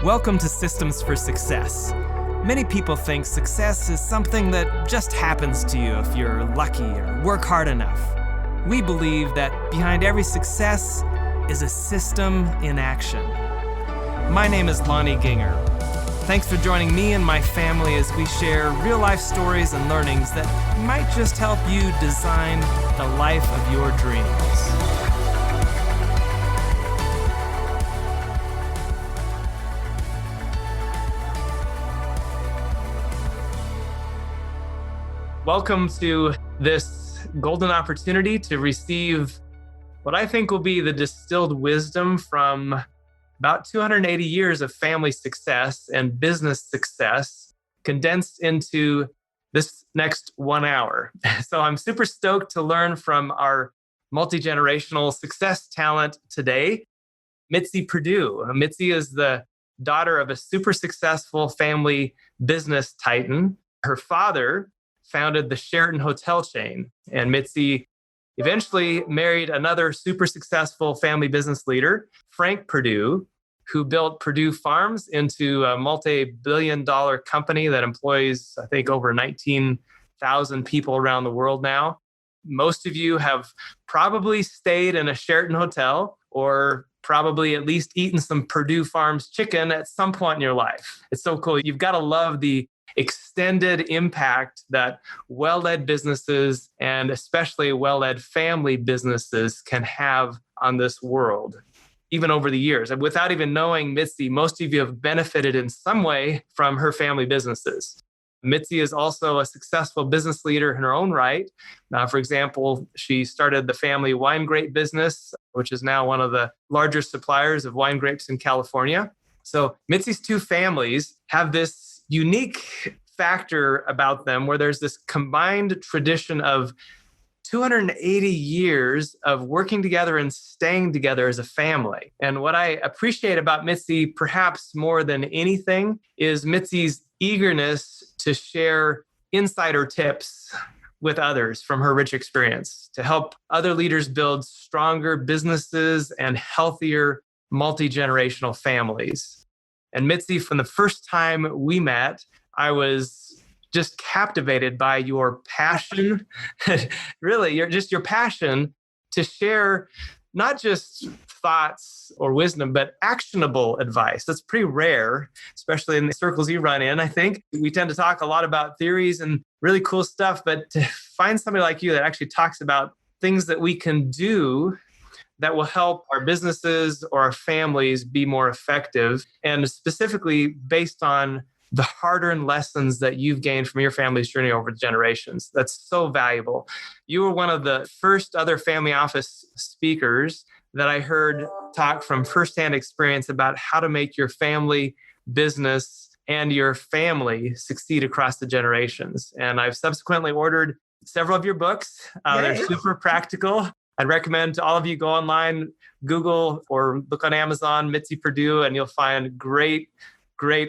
Welcome to Systems for Success. Many people think success is something that just happens to you if you're lucky or work hard enough. We believe that behind every success is a system in action. My name is Lonnie Ginger. Thanks for joining me and my family as we share real-life stories and learnings that might just help you design the life of your dreams. Welcome to this golden opportunity to receive what I think will be the distilled wisdom from about 280 years of family success and business success condensed into this next 1 hour. So I'm super stoked to learn from our multi-generational success talent today, Mitzi Perdue. Mitzi is the daughter of a super successful family business titan. Her father founded the Sheraton Hotel Chain, and Mitzi eventually married another super successful family business leader, Frank Perdue, who built Perdue Farms into a multi-billion-dollar company that employs, I think, over 19,000 people around the world now. Most of you have probably stayed in a Sheraton hotel or probably at least eaten some Perdue Farms chicken at some point in your life. It's so cool. You've got to love the extended impact that well-led businesses and especially well-led family businesses can have on this world, even over the years. And without even knowing Mitzi, most of you have benefited in some way from her family businesses. Mitzi is also a successful business leader in her own right. For example, she started the family wine grape business, which is now one of the largest suppliers of wine grapes in California. So Mitzi's two families have this unique factor about them where there's this combined tradition of 280 years of working together and staying together as a family. And what I appreciate about Mitzi, perhaps more than anything, is Mitzi's eagerness to share insider tips with others from her rich experience to help other leaders build stronger businesses and healthier multi-generational families. And Mitzi, from the first time we met, I was just captivated by your passion, really, your passion to share not just thoughts or wisdom, but actionable advice. That's pretty rare, especially in the circles you run in, I think. We tend to talk a lot about theories and really cool stuff, but to find somebody like you that actually talks about things that we can do that will help our businesses or our families be more effective, and specifically based on the hard-earned lessons that you've gained from your family's journey over the generations. That's so valuable. You were one of the first other family office speakers that I heard talk from firsthand experience about how to make your family business and your family succeed across the generations. And I've subsequently ordered several of your books. They're super practical. I'd recommend to all of you go online, Google or look on Amazon, Mitzi Perdue, and you'll find great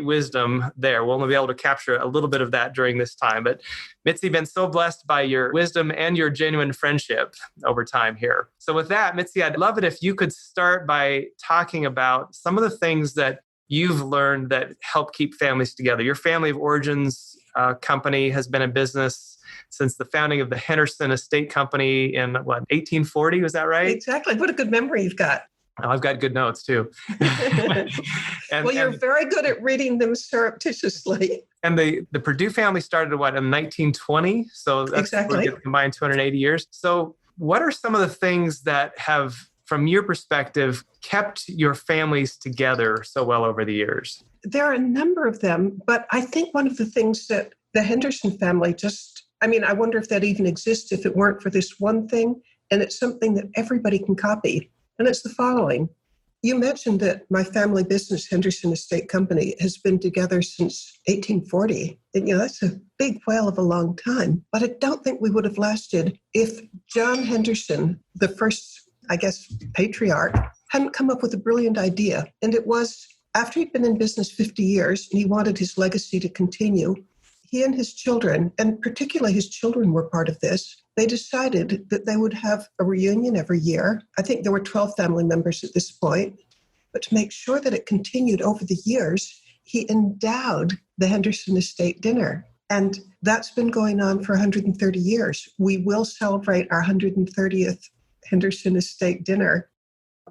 wisdom there. We'll only be able to capture a little bit of that during this time. But Mitzi, been so blessed by your wisdom and your genuine friendship over time here. So with that, Mitzi, I'd love it if you could start by talking about some of the things that you've learned that help keep families together. Your family of origins company has been in business since the founding of the Henderson Estate Company in, 1840? Was that right? Exactly. What a good memory you've got. Oh, I've got good notes too. You're very good at reading them surreptitiously. And the Perdue family started in 1920? So that's exactly. Combined 280 years. So what are some of the things that have, from your perspective, kept your families together so well over the years? There are a number of them, but I think one of the things that the Henderson family I wonder if that even exists if it weren't for this one thing, and it's something that everybody can copy. And it's the following. You mentioned that my family business, Henderson Estate Company, has been together since 1840. And, that's a big whale of a long time. But I don't think we would have lasted if John Henderson, the first, patriarch, hadn't come up with a brilliant idea. And it was after he'd been in business 50 years and he wanted his legacy to continue, he and his children, and particularly his children were part of this, they decided that they would have a reunion every year. I think there were 12 family members at this point. But to make sure that it continued over the years, he endowed the Henderson Estate dinner. And that's been going on for 130 years. We will celebrate our 130th Henderson Estate dinner.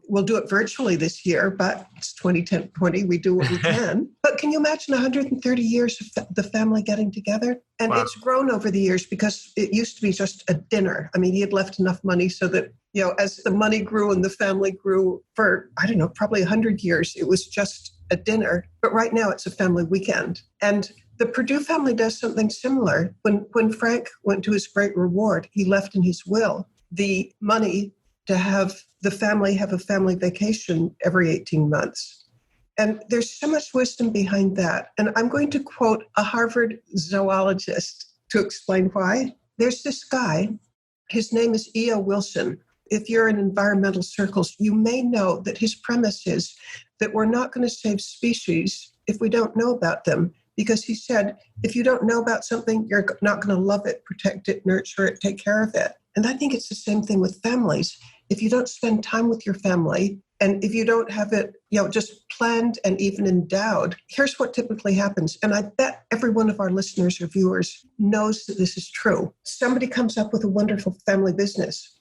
We'll do it virtually this year, but it's 2020. We do what we can. But can you imagine 130 years of the family getting together? And wow. It's grown over the years because it used to be just a dinner. I mean, he had left enough money so that, as the money grew and the family grew for, probably 100 years, it was just a dinner. But right now it's a family weekend. And the Perdue family does something similar. When Frank went to his great reward, he left in his will the money to have the family have a family vacation every 18 months. And there's so much wisdom behind that. And I'm going to quote a Harvard zoologist to explain why. There's this guy, his name is E.O. Wilson. If you're in environmental circles, you may know that his premise is that we're not going to save species if we don't know about them. Because he said, if you don't know about something, you're not going to love it, protect it, nurture it, take care of it. And I think it's the same thing with families. If you don't spend time with your family, and if you don't have it, just planned and even endowed, here's what typically happens. And I bet every one of our listeners or viewers knows that this is true. Somebody comes up with a wonderful family business,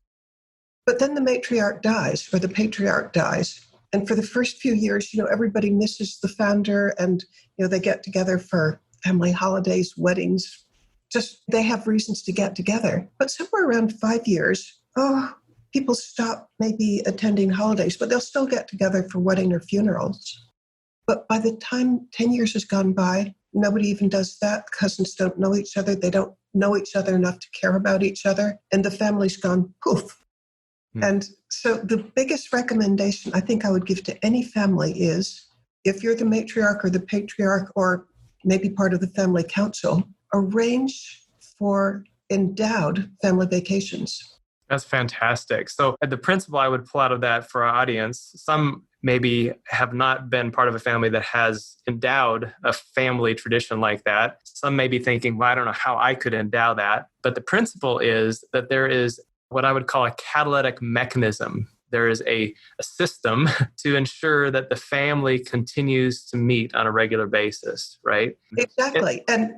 but then the matriarch dies or the patriarch dies. And for the first few years, everybody misses the founder and, they get together for family holidays, weddings. Just they have reasons to get together. But somewhere around 5 years, people stop maybe attending holidays, but they'll still get together for wedding or funerals. But by the time 10 years has gone by, nobody even does that. Cousins don't know each other. They don't know each other enough to care about each other. And the family's gone poof. And so the biggest recommendation I think I would give to any family is, if you're the matriarch or the patriarch or maybe part of the family council, arrange for endowed family vacations. That's fantastic. So the principle I would pull out of that for our audience, some maybe have not been part of a family that has endowed a family tradition like that. Some may be thinking, well, I don't know how I could endow that. But the principle is that there is what I would call a catalytic mechanism. There is a system to ensure that the family continues to meet on a regular basis, right? Exactly. And,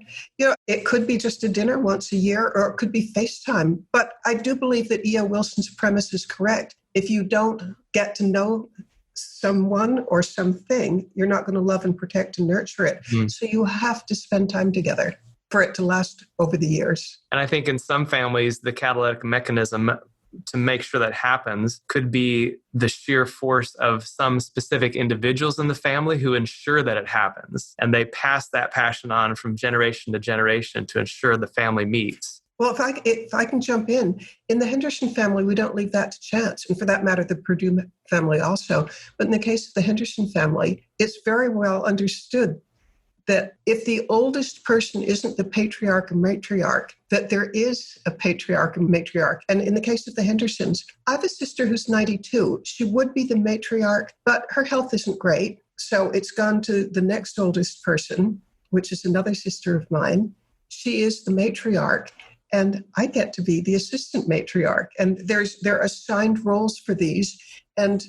it could be just a dinner once a year, or it could be FaceTime. But I do believe that E.O. Wilson's premise is correct. If you don't get to know someone or something, you're not going to love and protect and nurture it. So you have to spend time together for it to last over the years. And I think in some families, the catalytic mechanism to make sure that happens could be the sheer force of some specific individuals in the family who ensure that it happens. And they pass that passion on from generation to generation to ensure the family meets. Well, if I can jump in the Henderson family, we don't leave that to chance. And for that matter, the Perdue family also. But in the case of the Henderson family, it's very well understood that if the oldest person isn't the patriarch or matriarch, that there is a patriarch and matriarch. And in the case of the Hendersons, I have a sister who's 92. She would be the matriarch, but her health isn't great. So it's gone to the next oldest person, which is another sister of mine. She is the matriarch, and I get to be the assistant matriarch. And there are assigned roles for these. And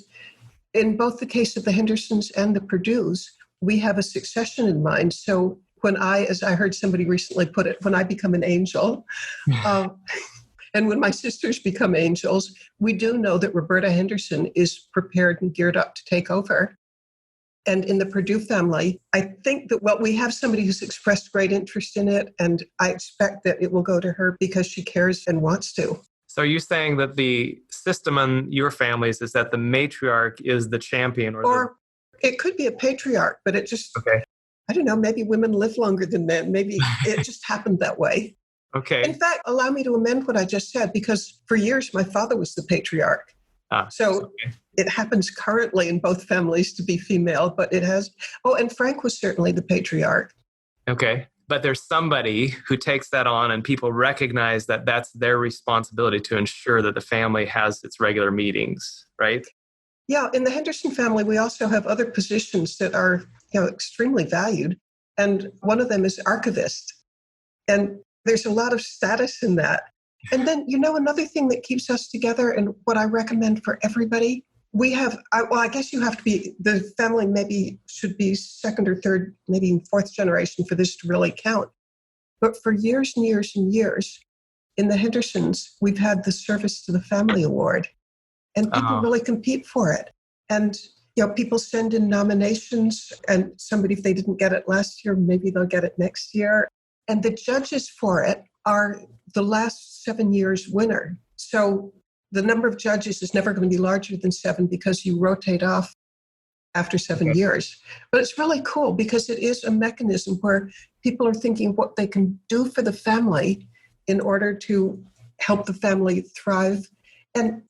in both the case of the Hendersons and the Perdues, we have a succession in mind. So when as I heard somebody recently put it, when I become an angel, and when my sisters become angels, we do know that Roberta Henderson is prepared and geared up to take over. And in the Perdue family, I think that we have somebody who's expressed great interest in it, and I expect that it will go to her because she cares and wants to. So are you saying that the system in your families is that the matriarch is the champion? Or it could be a patriarch, but it just, I don't know, maybe women live longer than men. Maybe it just happened that way. Okay. In fact, allow me to amend what I just said, because for years, my father was the patriarch. It happens currently in both families to be female, but it has. Oh, and Frank was certainly the patriarch. Okay. But there's somebody who takes that on, and people recognize that that's their responsibility to ensure that the family has its regular meetings, right? Yeah, in the Henderson family, we also have other positions that are, extremely valued. And one of them is archivist. And there's a lot of status in that. And then, another thing that keeps us together, and what I recommend for everybody, I guess you have to be, the family maybe should be second or third, maybe even fourth generation for this to really count. But for years and years and years, in the Hendersons, we've had the Service to the Family Award, and people really compete for it. And, people send in nominations, and somebody, if they didn't get it last year, maybe they'll get it next year. And the judges for it are the last 7 years winner. So the number of judges is never going to be larger than 7 because you rotate off after 7 years. But it's really cool because it is a mechanism where people are thinking what they can do for the family in order to help the family thrive. And,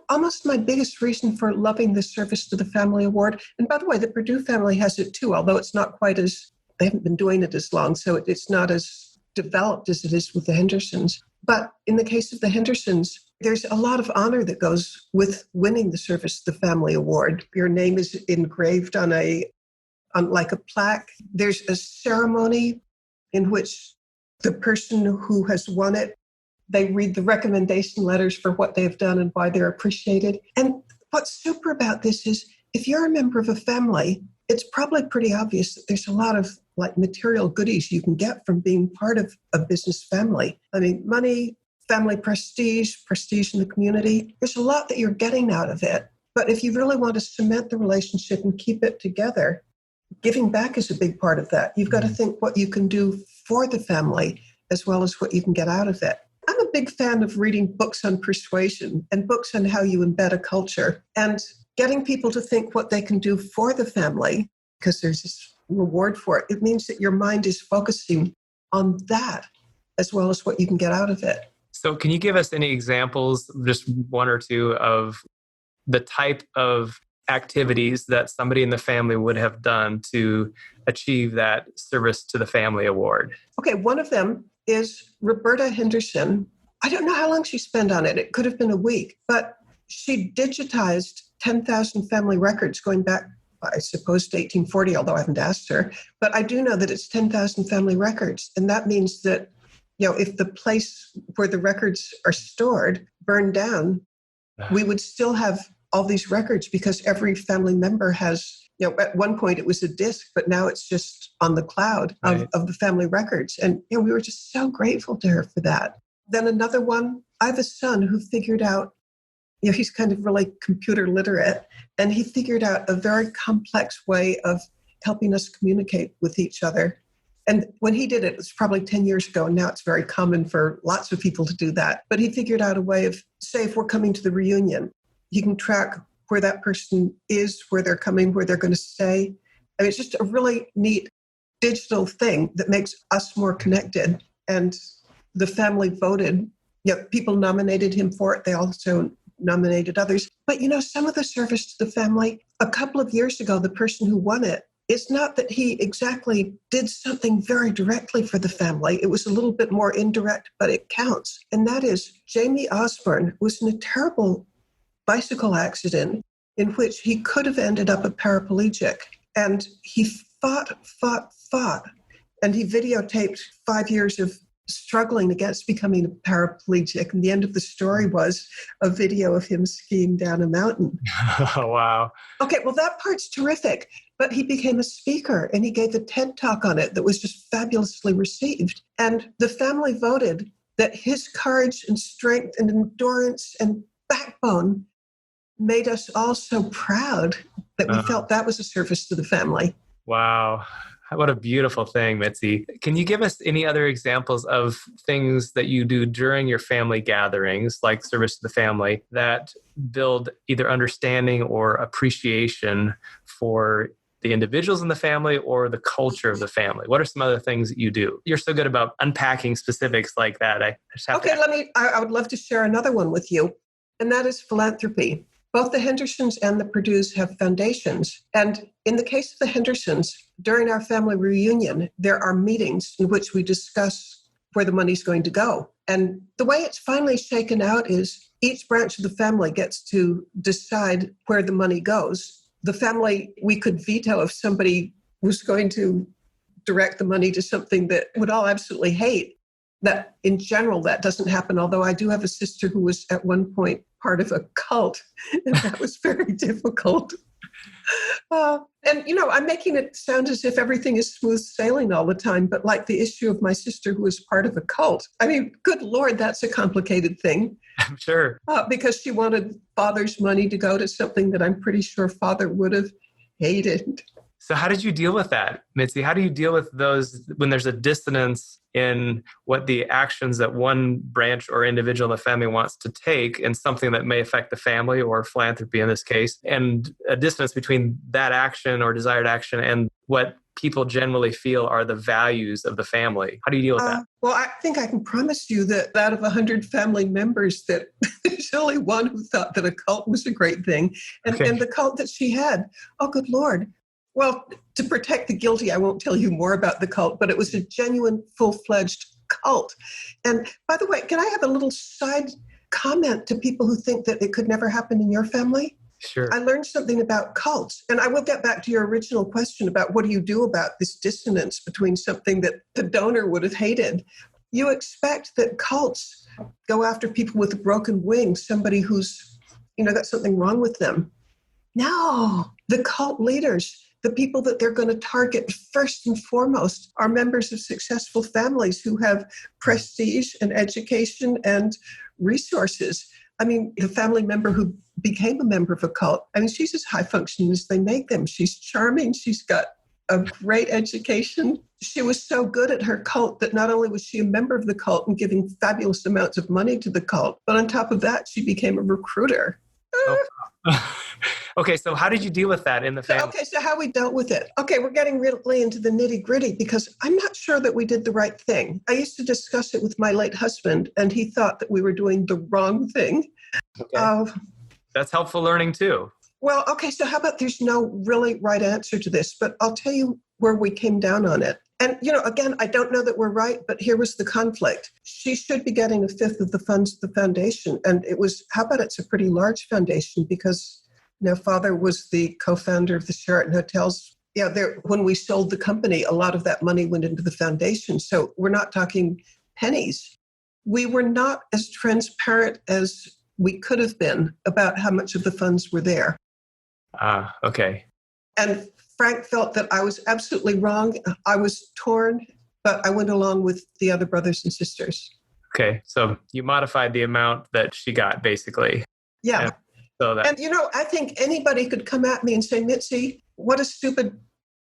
almost my biggest reason for loving the Service to the Family Award, and by the way, the Perdue family has it too, although it's not quite as, they haven't been doing it as long, so it's not as developed as it is with the Hendersons. But in the case of the Hendersons, there's a lot of honor that goes with winning the Service to the Family Award. Your name is engraved on like a plaque. There's a ceremony in which the person who has won it, they read the recommendation letters for what they've done and why they're appreciated. And what's super about this is if you're a member of a family, it's probably pretty obvious that there's a lot of material goodies you can get from being part of a business family. I mean, money, family prestige in the community. There's a lot that you're getting out of it. But if you really want to cement the relationship and keep it together, giving back is a big part of that. You've got to think what you can do for the family as well as what you can get out of it. I'm a big fan of reading books on persuasion and books on how you embed a culture and getting people to think what they can do for the family, because there's this reward for it. It means that your mind is focusing on that as well as what you can get out of it. So can you give us any examples, just one or two, of the type of activities that somebody in the family would have done to achieve that Service to the Family Award? Okay, one of them is Roberta Henderson. I don't know how long she spent on it. It could have been a week, but she digitized 10,000 family records going back, I suppose, to 1840, although I haven't asked her. But I do know that it's 10,000 family records. And that means that, if the place where the records are stored burned down, we would still have all these records because every family member has, at one point it was a disc, but now it's just on the cloud of the family records. And we were just so grateful to her for that. Then another one, I have a son who figured out, he's kind of really computer literate, and he figured out a very complex way of helping us communicate with each other. And when he did it, it was probably 10 years ago, and now it's very common for lots of people to do that. But he figured out a way of, say, if we're coming to the reunion, you can track where that person is, where they're coming, where they're going to stay. I mean, it's just a really neat digital thing that makes us more connected. And the family voted. People nominated him for it. They also nominated others. But, some of the Service to the Family, a couple of years ago, the person who won it, it's not that he exactly did something very directly for the family. It was a little bit more indirect, but it counts. And that is Jamie Osborne was in a terrible bicycle accident in which he could have ended up a paraplegic. And he fought. And he videotaped 5 years of struggling against becoming a paraplegic. And the end of the story was a video of him skiing down a mountain. Oh, wow. Okay, well, that part's terrific. But he became a speaker and he gave a TED talk on it that was just fabulously received. And the family voted that his courage and strength and endurance and backbone made us all so proud that we felt that was a service to the family. Wow. What a beautiful thing, Mitzi. Can you give us any other examples of things that you do during your family gatherings, like Service to the Family, that build either understanding or appreciation for the individuals in the family or the culture of the family? What are some other things that you do? You're so good about unpacking specifics like that. I would love to share another one with you, and that is philanthropy. Both the Hendersons and the Perdues have foundations. And in the case of the Hendersons, during our family reunion, there are meetings in which we discuss where the money's going to go. And the way it's finally shaken out is each branch of the family gets to decide where the money goes. The family, we could veto if somebody was going to direct the money to something that would all absolutely hate. That in general, that doesn't happen. Although I do have a sister who was at one point part of a cult, and that was very difficult. I'm making it sound as if everything is smooth sailing all the time, but like the issue of my sister who was part of a cult. I mean, good Lord, that's a complicated thing. I'm sure. Because she wanted father's money to go to something that I'm pretty sure father would have hated. So how did you deal with that, Mitzi? How do you deal with those when there's a dissonance in what the actions that one branch or individual in the family wants to take and something that may affect the family or philanthropy in this case, and a dissonance between that action or desired action and what people generally feel are the values of the family? How do you deal with that? Well, I think I can promise you that out of 100 family members, that there's only one who thought that a cult was a great thing. And the cult that she had, oh, good Lord. Well, to protect the guilty, I won't tell you more about the cult, but it was a genuine, full-fledged cult. And by the way, can I have a little side comment to people who think that it could never happen in your family? Sure. I learned something about cults, and I will get back to your original question about what do you do about this dissonance between something that the donor would have hated. You expect that cults go after people with a broken wing, somebody who's, got something wrong with them. No, the cult leaders, the people that they're going to target first and foremost are members of successful families who have prestige and education and resources. I mean, the family member who became a member of a cult, she's as high functioning as they make them. She's charming. She's got a great education. She was so good at her cult that not only was she a member of the cult and giving fabulous amounts of money to the cult, but on top of that, she became a recruiter. Oh. Okay, so how did you deal with that in the family? So how we dealt with it. Okay, we're getting really into the nitty gritty because I'm not sure that we did the right thing. I used to discuss it with my late husband, and he thought that we were doing the wrong thing. Okay. That's helpful learning too. Well, okay, so how about there's no really right answer to this, but I'll tell you where we came down on it. And, again, I don't know that we're right, but here was the conflict. She should be getting a fifth of the funds of the foundation. And it was, how about it's a pretty large foundation because, father was the co-founder of the Sheraton Hotels. Yeah, when we sold the company, a lot of that money went into the foundation. So we're not talking pennies. We were not as transparent as we could have been about how much of the funds were there. Okay. And Frank felt that I was absolutely wrong. I was torn, but I went along with the other brothers and sisters. Okay. So you modified the amount that she got, basically. Yeah. And I think anybody could come at me and say, Mitzi, what a stupid,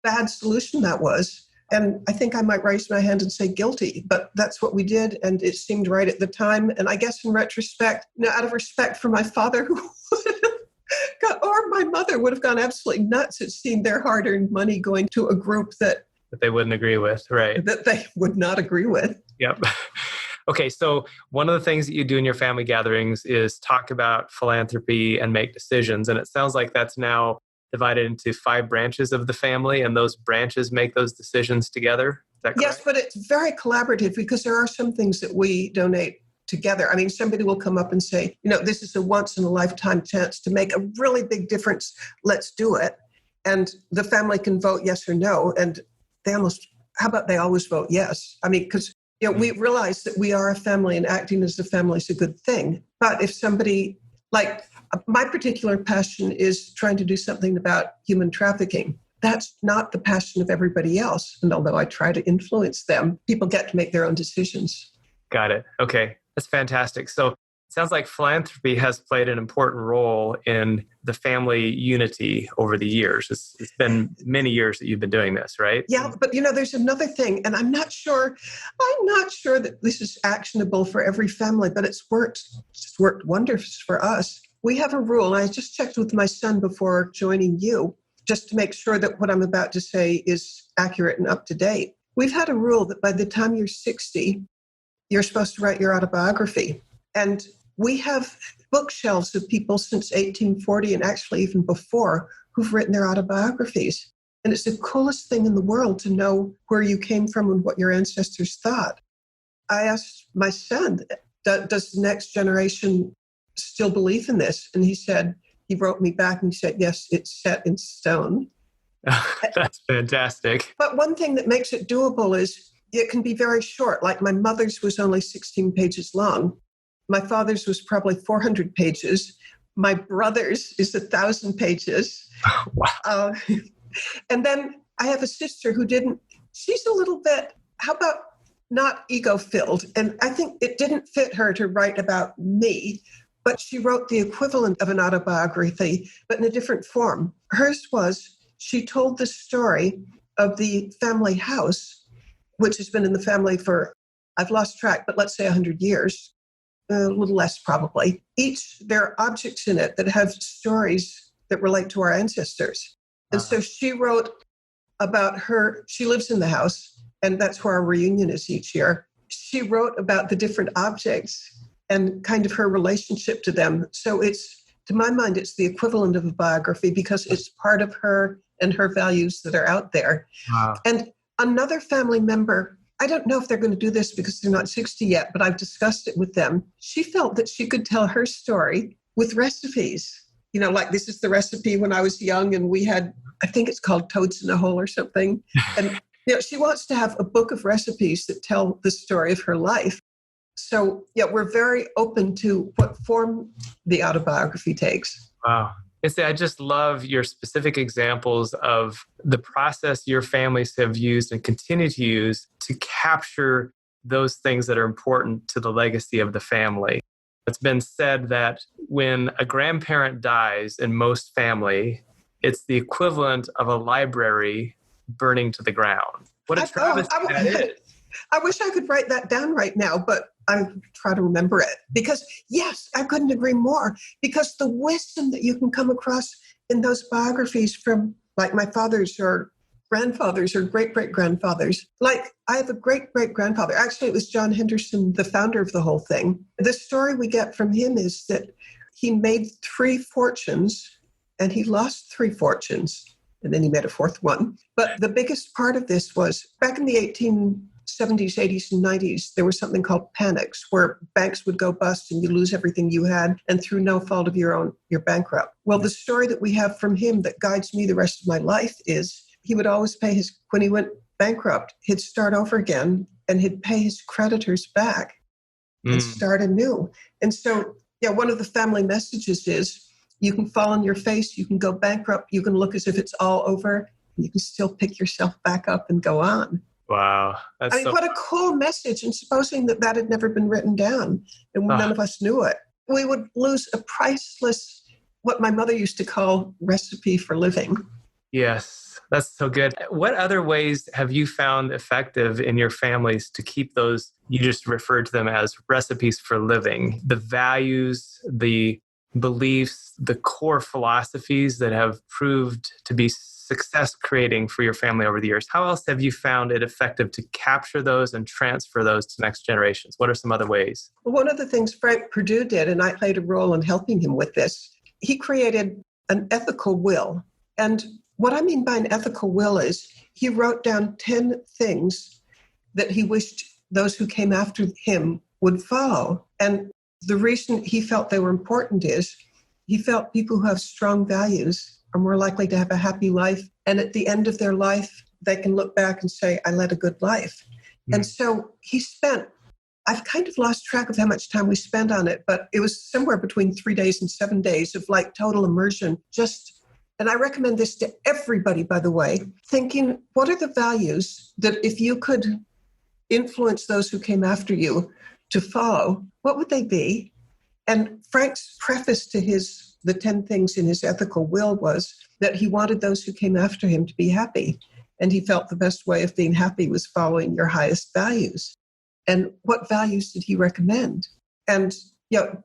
bad solution that was. And I think I might raise my hand and say guilty, but that's what we did. And it seemed right at the time. And I guess in retrospect, out of respect for my father, who or my mother would have gone absolutely nuts at seeing their hard-earned money going to a group that they wouldn't agree with, right? That they would not agree with. Yep. Okay, so one of the things that you do in your family gatherings is talk about philanthropy and make decisions. And it sounds like that's now divided into 5 branches of the family, and those branches make those decisions together. Is that correct? Yes, but it's very collaborative because there are some things that we donate together. Somebody will come up and say, this is a once-in-a-lifetime chance to make a really big difference. Let's do it. And the family can vote yes or no. And they always vote yes? Because we realize that we are a family and acting as a family is a good thing. But if somebody, like my particular passion is trying to do something about human trafficking. That's not the passion of everybody else. And although I try to influence them, people get to make their own decisions. Got it. Okay. That's fantastic. So it sounds like philanthropy has played an important role in the family unity over the years. It's been many years that you've been doing this, right? Yeah, but there's another thing, and I'm not sure that this is actionable for every family, but it's worked wonders for us. We have a rule. I just checked with my son before joining you, just to make sure that what I'm about to say is accurate and up to date. We've had a rule that by the time you're 60, you're supposed to write your autobiography. And we have bookshelves of people since 1840 and actually even before who've written their autobiographies. And it's the coolest thing in the world to know where you came from and what your ancestors thought. I asked my son, does the next generation still believe in this? And he wrote me back and he said, yes, it's set in stone. That's fantastic. But one thing that makes it doable is it can be very short. Like my mother's was only 16 pages long. My father's was probably 400 pages. My brother's is 1,000 pages. Wow. And then I have a sister who she's a little bit, how about not ego-filled? And I think it didn't fit her to write about me, but she wrote the equivalent of an autobiography, but in a different form. Hers was, she told the story of the family house, which has been in the family for, I've lost track, but let's say 100 years, a little less probably. There are objects in it that have stories that relate to our ancestors. And so she wrote about she lives in the house, and that's where our reunion is each year. She wrote about the different objects and kind of her relationship to them. So to my mind, it's the equivalent of a biography because it's part of her and her values that are out there. Wow. And another family member, I don't know if they're going to do this because they're not 60 yet, but I've discussed it with them. She felt that she could tell her story with recipes. Like this is the recipe when I was young and we had, I think it's called Toads in a Hole or something. And she wants to have a book of recipes that tell the story of her life. So, we're very open to what form the autobiography takes. Wow. I just love your specific examples of the process your families have used and continue to use to capture those things that are important to the legacy of the family. It's been said that when a grandparent dies in most family, it's the equivalent of a library burning to the ground. What a travesty that is. I wish I could write that down right now, but I try to remember it. Because, yes, I couldn't agree more. Because the wisdom that you can come across in those biographies from, like, my father's or grandfathers or great-great-grandfathers. Like, I have a great-great-grandfather. Actually, it was John Henderson, the founder of the whole thing. The story we get from him is that he made 3 fortunes, and he lost 3 fortunes. And then he made a 4th one. But the biggest part of this was back in the 1870s, 80s, and 90s, there was something called panics where banks would go bust and you lose everything you had. And through no fault of your own, you're bankrupt. Well, the story that we have from him that guides me the rest of my life is he would always pay when he went bankrupt, he'd start over again and he'd pay his creditors back and start anew. And so, one of the family messages is, you can fall on your face, you can go bankrupt, you can look as if it's all over, and you can still pick yourself back up and go on. Wow. What a cool message. And supposing that had never been written down and none of us knew it, we would lose a priceless, what my mother used to call recipe for living. Yes, that's so good. What other ways have you found effective in your families to keep those, you just referred to them as recipes for living, the values, the beliefs, the core philosophies that have proved to be success creating for your family over the years? How else have you found it effective to capture those and transfer those to next generations? What are some other ways? Well, one of the things Frank Perdue did, and I played a role in helping him with this, he created an ethical will. And what I mean by an ethical will is he wrote down 10 things that he wished those who came after him would follow. And the reason he felt they were important is he felt people who have strong values are more likely to have a happy life. And at the end of their life, they can look back and say, I led a good life. And so I've kind of lost track of how much time we spent on it, but it was somewhere between 3 days and 7 days of like total immersion. And I recommend this to everybody, by the way, thinking, what are the values that if you could influence those who came after you to follow, what would they be? And Frank's preface to the 10 things in his ethical will was that he wanted those who came after him to be happy. And he felt the best way of being happy was following your highest values. And what values did he recommend? And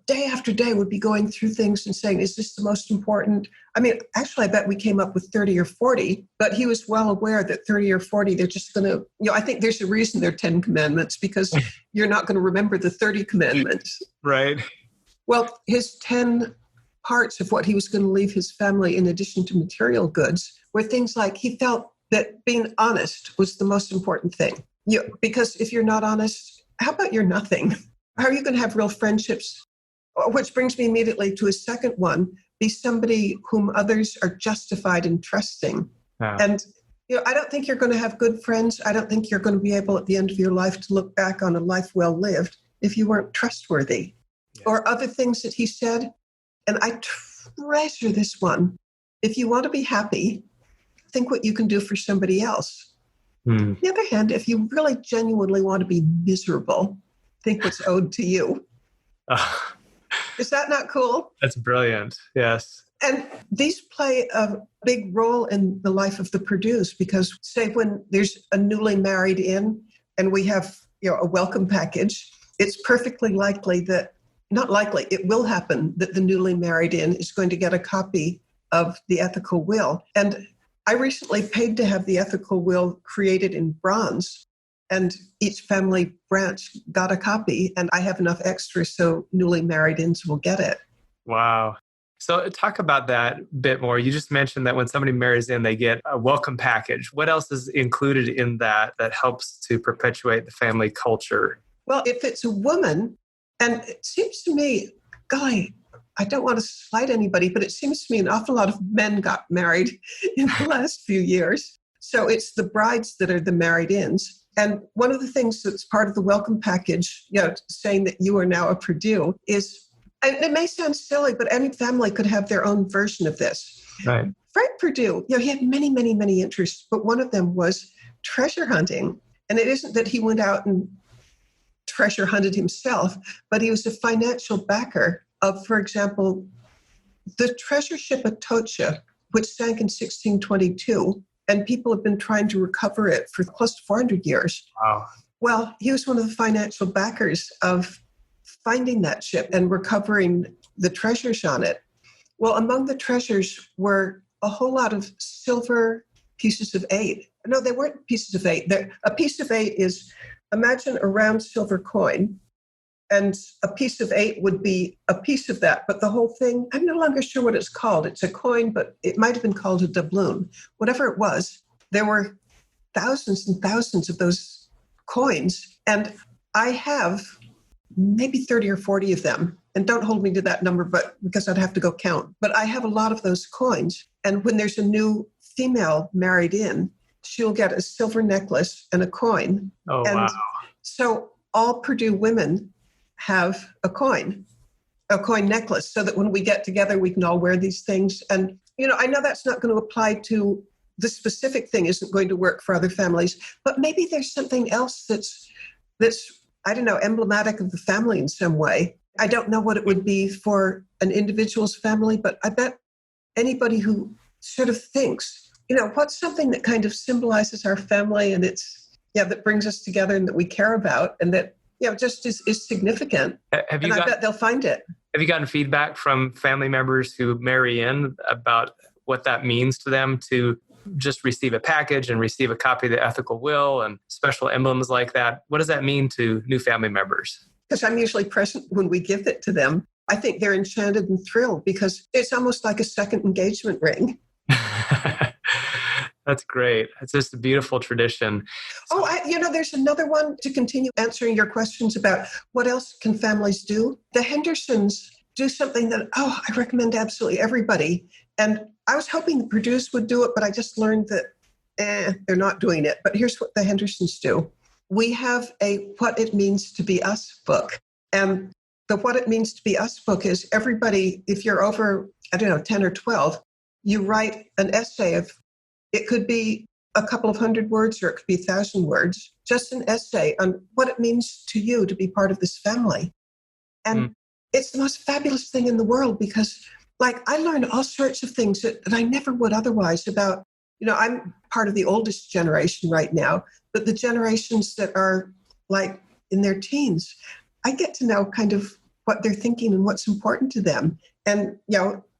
day after day would be going through things and saying, is this the most important? I mean, actually, I bet we came up with 30 or 40, but he was well aware that 30 or 40, they're just going to, I think there's a reason they're 10 commandments because you're not going to remember the 30 commandments. Right. Well, his 10 parts of what he was going to leave his family in addition to material goods were things like he felt that being honest was the most important thing. Because if you're not honest, how about you're nothing? How are you going to have real friendships? Which brings me immediately to a second one, be somebody whom others are justified in trusting. Wow. And, I don't think you're going to have good friends. I don't think you're going to be able at the end of your life to look back on a life well lived if you weren't trustworthy. or other things that he said. And I treasure this one. If you want to be happy, think what you can do for somebody else. On the other hand, if you really genuinely want to be miserable, think what's owed to you. Is that not cool? That's brilliant. Yes. And these play a big role in the life of the Perdues because, say, when there's a newly married in and we have a welcome package, it's perfectly likely that, not likely, it will happen that the newly married in is going to get a copy of the ethical will. And I recently paid to have the ethical will created in bronze, and each family branch got a copy, and I have enough extras so newly married ins will get it. Wow. So talk about that a bit more. You just mentioned that when somebody marries in, they get a welcome package. What else is included in that helps to perpetuate the family culture? Well, if it's a woman, and it seems to me, golly, I don't want to slight anybody, but it seems to me an awful lot of men got married in the last few years. So it's the brides that are the married-ins. And one of the things that's part of the welcome package, saying that you are now a Perdue is, and it may sound silly, but any family could have their own version of this. Right. Frank Perdue, he had many, many, many interests, but one of them was treasure hunting. And it isn't that he went out and treasure hunted himself, but he was a financial backer of, for example, the treasure ship Atocha, which sank in 1622, and people have been trying to recover it for close to 400 years. Wow. Well, he was one of the financial backers of finding that ship and recovering the treasures on it. Well, among the treasures were a whole lot of silver pieces of 8. No, they weren't pieces of 8. A piece of 8 is, imagine a round silver coin, and a piece of 8 would be a piece of that. But the whole thing, I'm no longer sure what it's called. It's a coin, but it might have been called a doubloon. Whatever it was, there were thousands and thousands of those coins. And I have maybe 30 or 40 of them. And don't hold me to that number, but because I'd have to go count. But I have a lot of those coins. And when there's a new female married in, she'll get a silver necklace and a coin. Oh, and wow. So all Perdue women have a coin necklace, so that when we get together, we can all wear these things. And, I know that's not going to apply to the specific thing, isn't going to work for other families, but maybe there's something else that's, I don't know, emblematic of the family in some way. I don't know what it would be for an individual's family, but I bet anybody who sort of thinks, what's something that kind of symbolizes our family and that brings us together and that we care about and that, just is significant. I bet they'll find it. Have you gotten feedback from family members who marry in about what that means to them to just receive a package and receive a copy of the ethical will and special emblems like that? What does that mean to new family members? Because I'm usually present when we give it to them. I think they're enchanted and thrilled because it's almost like a second engagement ring. That's great. It's just a beautiful tradition. There's another one to continue answering your questions about what else can families do. The Hendersons do something that, I recommend to absolutely everybody. And I was hoping the Perdues would do it, but I just learned that they're not doing it. But here's what the Hendersons do. We have a What It Means to Be Us book. And the What It Means to Be Us book is everybody, if you're over, 10 or 12, you write an essay of, it could be a couple of hundred words or it could be 1,000 words, just an essay on what it means to you to be part of this family. And it's the most fabulous thing in the world because, I learned all sorts of things that I never would otherwise about, I'm part of the oldest generation right now, but the generations that are in their teens, I get to know kind of what they're thinking and what's important to them. And,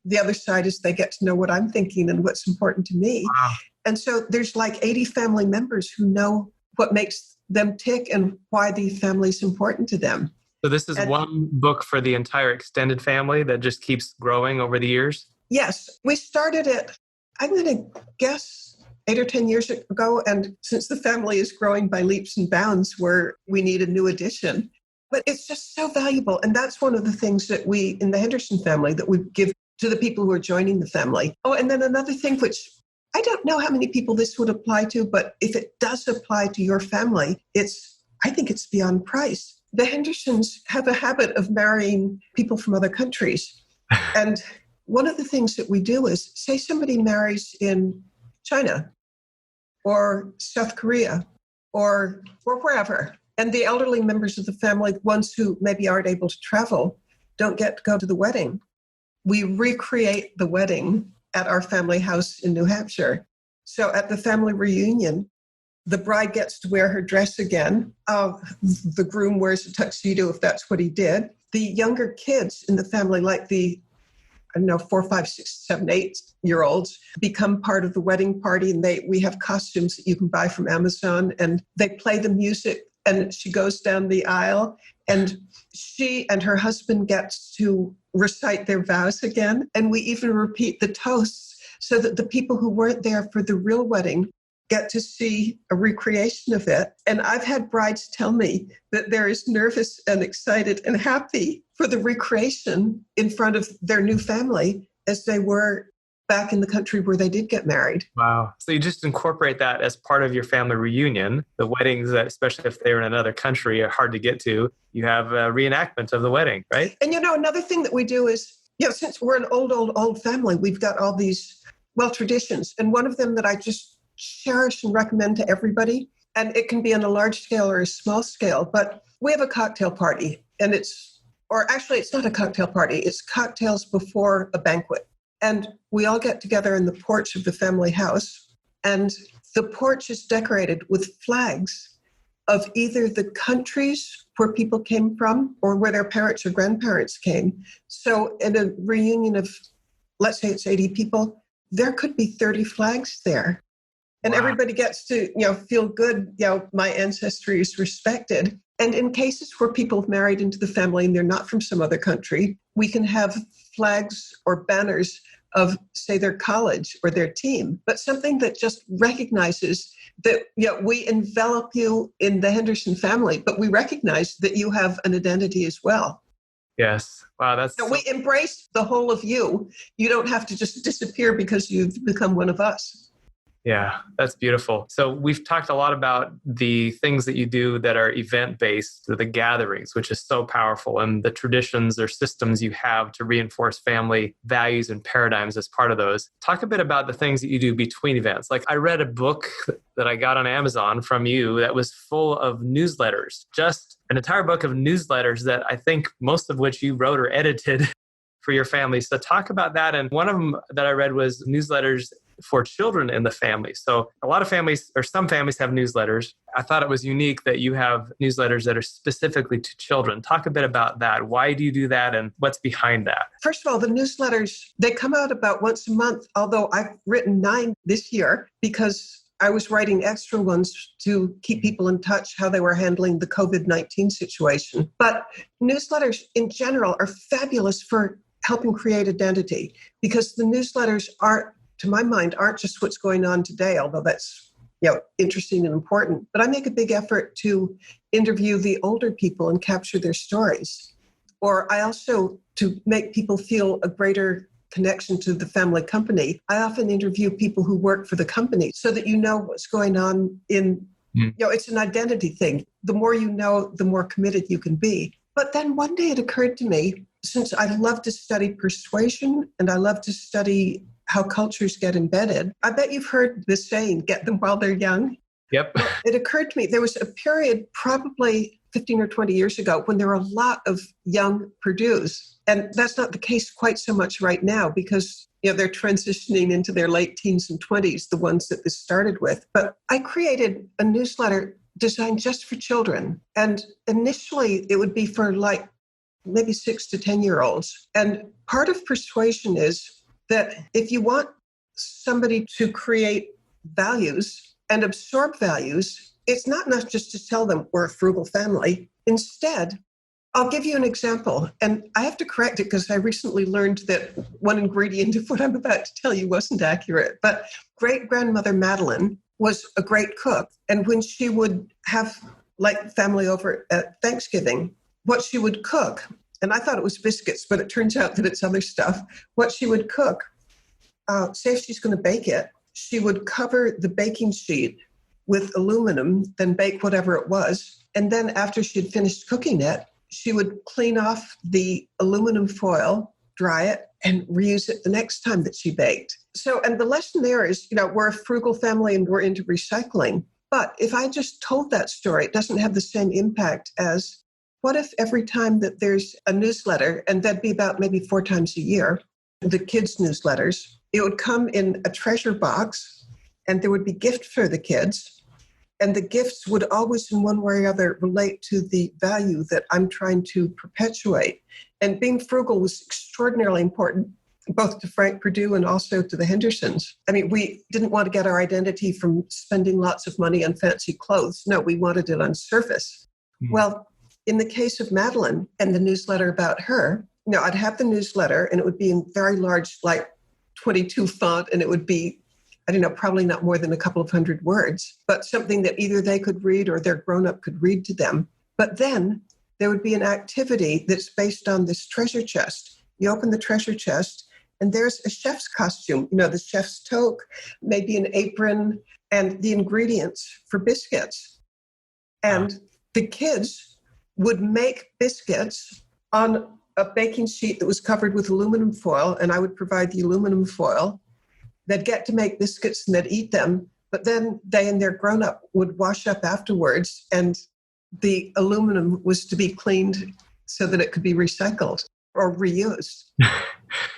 the other side is they get to know what I'm thinking and what's important to me. Wow. And so there's 80 family members who know what makes them tick and why the family is important to them. So this is one book for the entire extended family that just keeps growing over the years? Yes. We started it, I'm going to guess, 8 or 10 years ago. And since the family is growing by leaps and bounds, we need a new edition. But it's just so valuable. And that's one of the things that we, in the Henderson family, that we give to the people who are joining the family. Oh, and then another thing, which I don't know how many people this would apply to, but if it does apply to your family, I think it's beyond price. the Hendersons have a habit of marrying people from other countries. And one of the things that we do is, say somebody marries in China or South Korea or wherever, and the elderly members of the family, ones who maybe aren't able to travel, don't get to go to the wedding. We recreate the wedding at our family house in New Hampshire. So at the family reunion, the bride gets to wear her dress again. The groom wears a tuxedo if that's what he did. The younger kids in the family, like the 4, 5, 6, 7, 8-year-olds, become part of the wedding party, and we have costumes that you can buy from Amazon, and they play the music, and she goes down the aisle, and she and her husband gets to recite their vows again, and we even repeat the toasts so that the people who weren't there for the real wedding get to see a recreation of it. And I've had brides tell me that they're as nervous and excited and happy for the recreation in front of their new family as they were back in the country where they did get married. Wow. So you just incorporate that as part of your family reunion. The weddings, that, especially if they're in another country, are hard to get to. You have a reenactment of the wedding, right? And another thing that we do is, since we're an old family, we've got all these, traditions. And one of them that I just cherish and recommend to everybody, and it can be on a large scale or a small scale, but we have a cocktail party, and it's not a cocktail party, it's cocktails before a banquet. And we all get together in the porch of the family house, and the porch is decorated with flags of either the countries where people came from or where their parents or grandparents came. So in a reunion of, let's say it's 80 people, there could be 30 flags there. And wow. Everybody gets to, feel good, my ancestry is respected. And in cases where people have married into the family and they're not from some other country, we can have flags or banners of, say, their college or their team, but something that just recognizes that, we envelop you in the Henderson family, but we recognize that you have an identity as well. Yes. Wow. We embrace the whole of you. You don't have to just disappear because you've become one of us. Yeah, that's beautiful. So we've talked a lot about the things that you do that are event-based, the gatherings, which is so powerful, and the traditions or systems you have to reinforce family values and paradigms as part of those. Talk a bit about the things that you do between events. Like, I read a book that I got on Amazon from you that was full of newsletters, just an entire book of newsletters that I think most of which you wrote or edited for your family. So talk about that. And one of them that I read was newsletters for children in the family. So a lot of families, or some families, have newsletters. I thought it was unique that you have newsletters that are specifically to children. Talk a bit about that. Why do you do that, and what's behind that? First of all, the newsletters, they come out about once a month, although I've written 9 this year because I was writing extra ones to keep people in touch how they were handling the COVID-19 situation. But newsletters in general are fabulous for helping create identity, because the newsletters to my mind, aren't just what's going on today, although that's interesting and important. But I make a big effort to interview the older people and capture their stories. Or I also, to make people feel a greater connection to the family company, I often interview people who work for the company so that you know what's going on in, it's an identity thing. The more you know, the more committed you can be. But then one day it occurred to me, since I love to study persuasion and I love to study how cultures get embedded, I bet you've heard the saying, get them while they're young. Yep. Well, it occurred to me, there was a period probably 15 or 20 years ago when there were a lot of young Perdues. And that's not the case quite so much right now because they're transitioning into their late teens and 20s, the ones that this started with. But I created a newsletter designed just for children. And initially it would be for maybe 6 to 10-year-olds. And part of persuasion is that if you want somebody to create values and absorb values, it's not enough just to tell them we're a frugal family. Instead, I'll give you an example. And I have to correct it because I recently learned that one ingredient of what I'm about to tell you wasn't accurate. But great-grandmother Madeline was a great cook. And when she would have family over at Thanksgiving, what she would cook, and I thought it was biscuits, but it turns out that it's other stuff. What she would cook, say if she's going to bake it, she would cover the baking sheet with aluminum, then bake whatever it was. And then after she'd finished cooking it, she would clean off the aluminum foil, dry it, and reuse it the next time that she baked. So, and the lesson there is, we're a frugal family and we're into recycling. But if I just told that story, it doesn't have the same impact as what if every time that there's a newsletter, and that'd be about maybe 4 times a year, the kids' newsletters, it would come in a treasure box and there would be gifts for the kids. And the gifts would always in one way or other relate to the value that I'm trying to perpetuate. And being frugal was extraordinarily important, both to Frank Perdue and also to the Hendersons. I mean, we didn't want to get our identity from spending lots of money on fancy clothes. No, we wanted it on surface. Well, in the case of Madeline and the newsletter about her, I'd have the newsletter and it would be in very large, like 22 font, and it would be, probably not more than a couple of hundred words, but something that either they could read or their grown-up could read to them. But then there would be an activity that's based on this treasure chest. You open the treasure chest and there's a chef's costume, the chef's toque, maybe an apron, and the ingredients for biscuits. And the kids would make biscuits on a baking sheet that was covered with aluminum foil, and I would provide the aluminum foil. They'd get to make biscuits and they'd eat them, but then they and their grown-up would wash up afterwards, and the aluminum was to be cleaned so that it could be recycled or reused.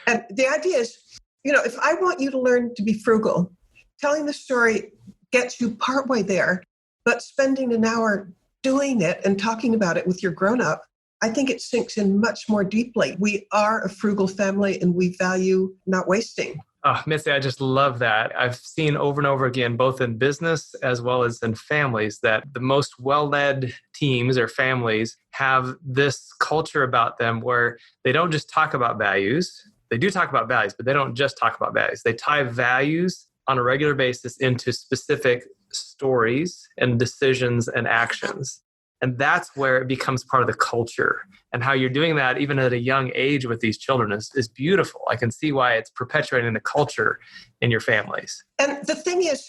And the idea is, if I want you to learn to be frugal, telling the story gets you partway there, but spending an hour doing it and talking about it with your grown-up, I think it sinks in much more deeply. We are a frugal family and we value not wasting. Oh, Mitzi, I just love that. I've seen over and over again, both in business as well as in families, that the most well-led teams or families have this culture about them where they don't just talk about values. They do talk about values, but they don't just talk about values. They tie values on a regular basis into specific stories and decisions and actions. And that's where it becomes part of the culture. And how you're doing that even at a young age with these children is beautiful. I can see why it's perpetuating the culture in your families. And the thing is,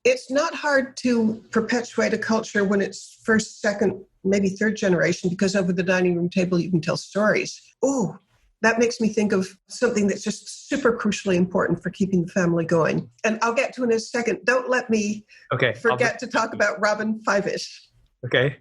it's not hard to perpetuate a culture when it's first, second, maybe third generation, because over the dining room table, you can tell stories. Oh, that makes me think of something that's just super crucially important for keeping the family going. And I'll get to it in a second. Don't let me forget to talk about Robin Fivish. Okay.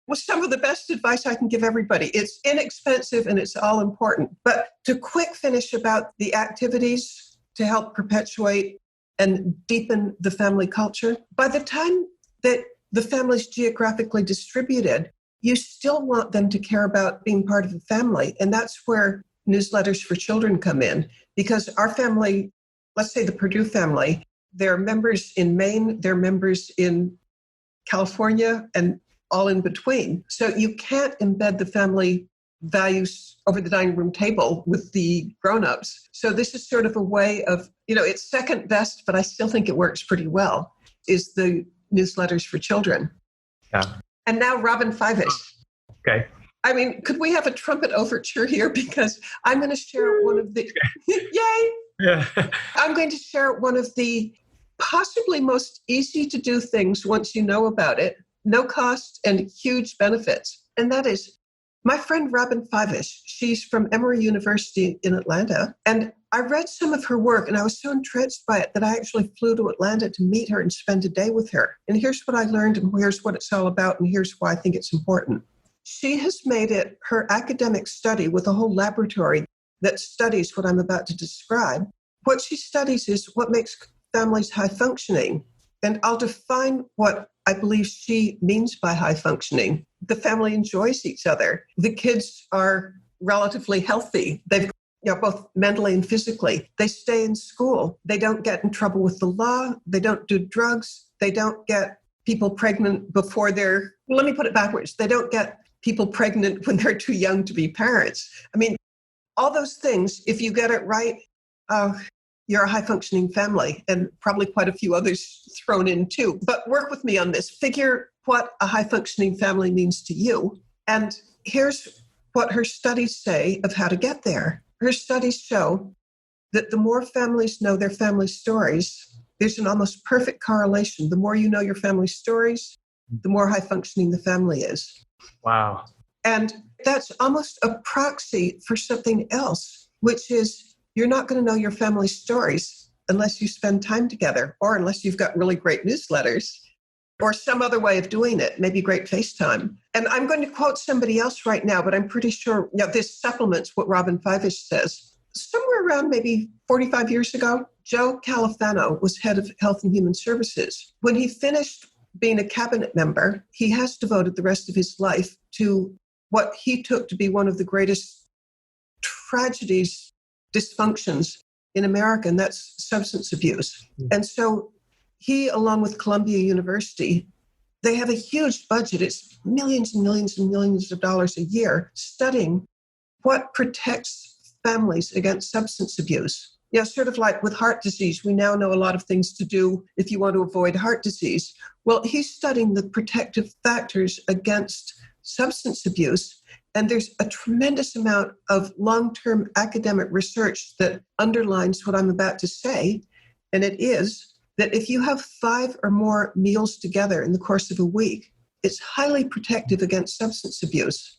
Well, some of the best advice I can give everybody. It's inexpensive and it's all important. But to quick finish about the activities to help perpetuate and deepen the family culture, by the time that the family's geographically distributed, you still want them to care about being part of the family. And that's where newsletters for children come in, because our family, let's say the Perdue family, they're members in Maine, they're members in California, and all in between. So you can't embed the family values over the dining room table with the grown-ups. So this is sort of a way of, it's second best, but I still think it works pretty well, is the newsletters for children. Yeah. And now Robin Fivish. Okay. I mean, could we have a trumpet overture here? Because I'm going to share one of the, yay! Yeah. I'm going to share one of the possibly most easy to do things once you know about it, no cost and huge benefits. And that is my friend Robin Fivish. She's from Emory University in Atlanta. And I read some of her work and I was so entranced by it that I actually flew to Atlanta to meet her and spend a day with her. And here's what I learned and here's what it's all about and here's why I think it's important. She has made it her academic study with a whole laboratory that studies what I'm about to describe. What she studies is what makes families high functioning. And I'll define what I believe she means by high functioning. The family enjoys each other. The kids are relatively healthy. They've both mentally and physically. They stay in school. They don't get in trouble with the law. They don't do drugs. They don't get people pregnant before they're, let me put it backwards. They don't get people pregnant when they're too young to be parents. I mean, all those things, if you get it right, you're a high-functioning family, and probably quite a few others thrown in too. But work with me on this. Figure what a high-functioning family means to you. And here's what her studies say of how to get there. Her studies show that the more families know their family stories, there's an almost perfect correlation. The more you know your family stories, the more high functioning the family is. Wow. And that's almost a proxy for something else, which is you're not going to know your family stories unless you spend time together, or unless you've got really great newsletters or some other way of doing it, maybe great FaceTime. And I'm going to quote somebody else right now, but I'm pretty sure this supplements what Robin Fivish says. Somewhere around maybe 45 years ago, Joe Califano was head of Health and Human Services. When he finished being a cabinet member, he has devoted the rest of his life to what he took to be one of the greatest tragedies, dysfunctions in America, and that's substance abuse. And so he, along with Columbia University, they have a huge budget. It's millions and millions and millions of dollars a year studying what protects families against substance abuse. Sort of like with heart disease, we now know a lot of things to do if you want to avoid heart disease. Well, he's studying the protective factors against substance abuse, and there's a tremendous amount of long-term academic research that underlines what I'm about to say, and it is that if you have 5 or more meals together in the course of a week, it's highly protective against substance abuse.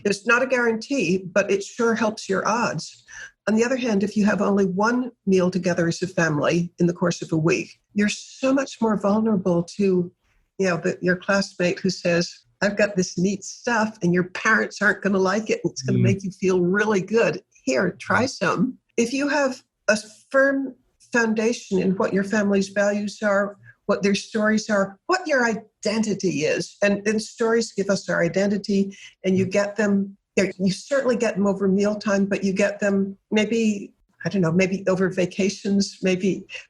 It's not a guarantee, but it sure helps your odds. On the other hand, if you have only 1 meal together as a family in the course of a week, you're so much more vulnerable to, your classmate who says, I've got this neat stuff and your parents aren't going to like it. It's going to make you feel really good. Here, try some. If you have a firm foundation in what your family's values are, what their stories are, what your identity is, and stories give us our identity, and you get them, you certainly get them over mealtime, but you get them maybe over vacations,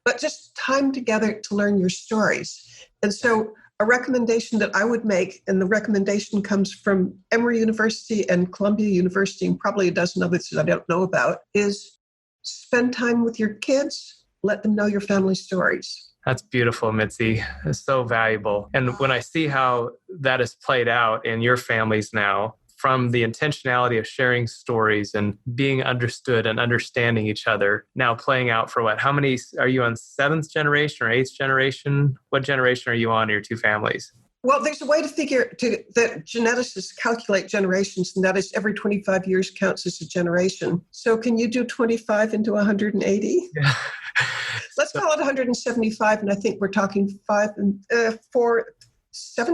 but just time together to learn your stories. And so a recommendation that I would make, and the recommendation comes from Emory University and Columbia University, and probably a dozen others that I don't know about, is spend time with your kids, let them know your family stories. That's beautiful, Mitzi. It's so valuable. And when I see how that is played out in your families now, from the intentionality of sharing stories and being understood and understanding each other, now playing out for what? How many are you on, 7th generation or 8th generation? What generation are you on in your 2 families? Well, there's a way to figure that geneticists calculate generations, and that is every 25 years counts as a generation. So can you do 25 into 180? Yeah. Let's call it 175, and I think we're talking 7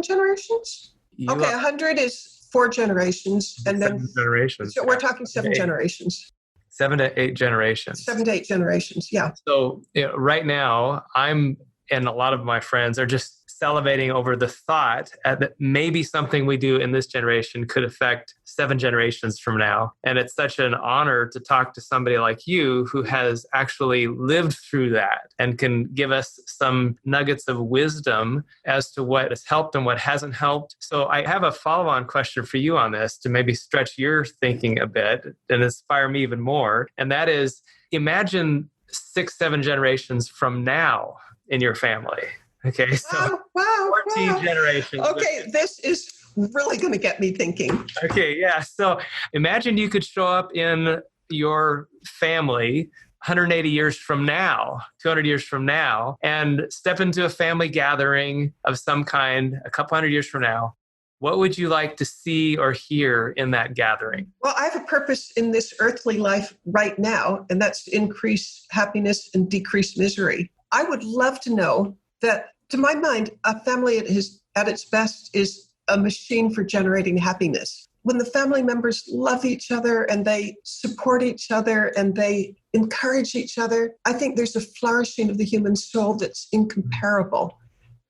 generations? 100 is 4 generations, and then 7 generations. So we're talking 7 generations. 7 to 8 generations. 7 to 8 generations, yeah. So right now, I'm and a lot of my friends are just salivating over the thought that maybe something we do in this generation could affect 7 generations from now. And it's such an honor to talk to somebody like you who has actually lived through that and can give us some nuggets of wisdom as to what has helped and what hasn't helped. So I have a follow-on question for you on this to maybe stretch your thinking a bit and inspire me even more. And that is, imagine 6, 7 generations from now in your family. Okay, so wow, 14 generations. Okay, this is really going to get me thinking. Okay, yeah. So imagine you could show up in your family 180 years from now, 200 years from now, and step into a family gathering of some kind a couple hundred years from now. What would you like to see or hear in that gathering? Well, I have a purpose in this earthly life right now, and that's to increase happiness and decrease misery. I would love to know that, to my mind, a family at its best is a machine for generating happiness. When the family members love each other and they support each other and they encourage each other, I think there's a flourishing of the human soul that's incomparable.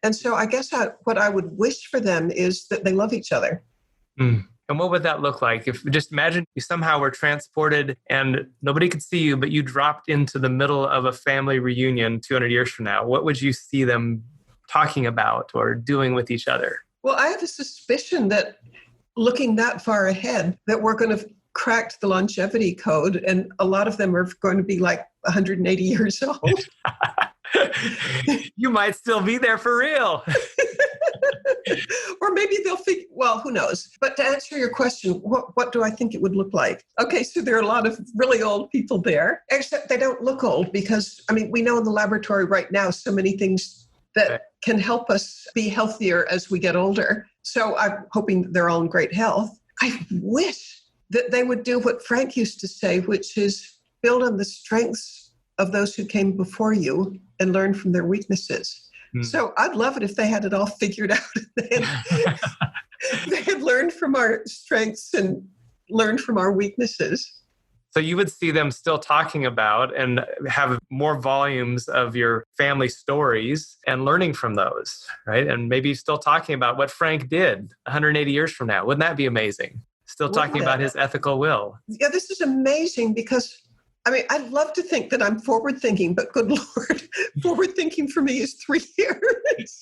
And so I guess what I would wish for them is that they love each other. And what would that look like? If just imagine you somehow were transported and nobody could see you, but you dropped into the middle of a family reunion 200 years from now. What would you see them talking about or doing with each other? Well, I have a suspicion that looking that far ahead, that we're going to crack the longevity code, and a lot of them are going to be like 180 years old. You might still be there for real. Or maybe they'll think, well, who knows? But to answer your question, what do I think it would look like? Okay, so there are a lot of really old people there, except they don't look old because, we know in the laboratory right now so many things that can help us be healthier as we get older. So I'm hoping they're all in great health. I wish that they would do what Frank used to say, which is build on the strengths of those who came before you and learn from their weaknesses. So I'd love it if they had it all figured out. They had learned from our strengths and learned from our weaknesses. So you would see them still talking about and have more volumes of your family stories and learning from those, right? And maybe still talking about what Frank did 180 years from now. Wouldn't that be amazing? Still talking about his ethical will. Yeah, this is amazing because I'd love to think that I'm forward-thinking, but good Lord, forward-thinking for me is 3 years.